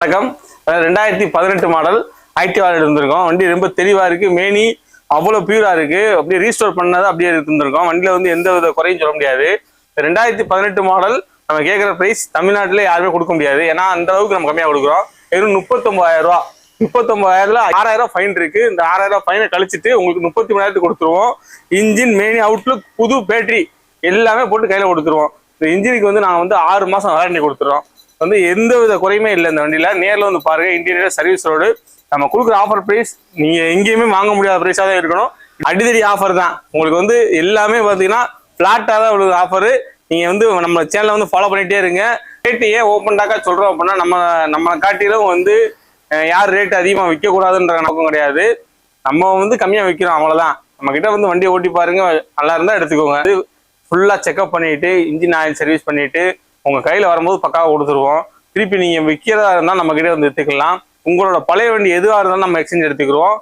வணக்கம். 2018 மாடல் ஆக்டிவா இருந்திருக்கோம். வண்டி ரொம்ப தெளிவா இருக்கு. மேனி அவ்வளோ பியூரா இருக்கு. அப்படியே ரீஸ்டோர் பண்ணதை அப்படியே இருந்திருக்கோம். வண்டியில வந்து எந்த வித குறையும் சொல்ல முடியாது. 2018 மாடல் நம்ம கேட்குற பிரைஸ் தமிழ்நாட்டில் யாருமே கொடுக்க முடியாது. ஏன்னா அந்த அளவுக்கு நம்ம கம்மியாக கொடுக்குறோம். வெறும் 39,000 ரூபா. 39,000ல 6,000 ஃபைன் இருக்கு. இந்த 6,000 ஃபைனை கழிச்சிட்டு உங்களுக்கு 33,000 கொடுத்துருவோம். இன்ஜின், மேனி, அவுட்லுக், புது பேட்டரி எல்லாமே போட்டு கையில கொடுத்துருவோம். இந்த இன்ஜினுக்கு வந்து நாங்கள் வந்து 6 மாசம் வாரண்டி கொடுத்துறோம். வந்து எந்த வித குறையுமே இல்லை. இந்த வண்டியில நேரில் வந்து பாருங்க. Interior service road. நம்ம கொடுக்குற ஆஃபர் பிரைஸ் நீங்க எங்கேயுமே வாங்க முடியாத பிரைஸா தான் இருக்கணும். அடிதடி ஆஃபர் தான். உங்களுக்கு வந்து எல்லாமே பார்த்தீங்கன்னா பிளாட்டா தான் உங்களுக்கு ஆஃபரு. நீங்க வந்து நம்ம சேனலை வந்து ஃபாலோ பண்ணிட்டே இருங்க. ரேட்டு ஏன் ஓப்பன் டாக்கா சொல்றோம் அப்படின்னா நம்ம காட்டிலும் வந்து யார் ரேட் அதிகமாக விற்கக்கூடாதுன்ற நோக்கம் கிடையாது. நம்ம வந்து கம்மியாக விற்கிறோம், அவ்வளோதான். நம்ம கிட்ட வந்து வண்டியை ஓட்டி பாருங்க, நல்லா இருந்தால் எடுத்துக்கோங்க. அது ஃபுல்லாக செக்அப் பண்ணிட்டு இன்ஜின் ஆயில் சர்வீஸ் பண்ணிட்டு உங்க கையில வரும்போது பக்காவாக கொடுத்துருவோம். திருப்பி நீங்க விற்கிறதா இருந்தால் நம்ம கிட்ட வந்து எடுத்துக்கலாம். உங்களோட பழைய வண்டி எதுவாக இருந்தாலும் நம்ம எக்ஸ்சேஞ்ச் எடுத்துக்கிறோம்.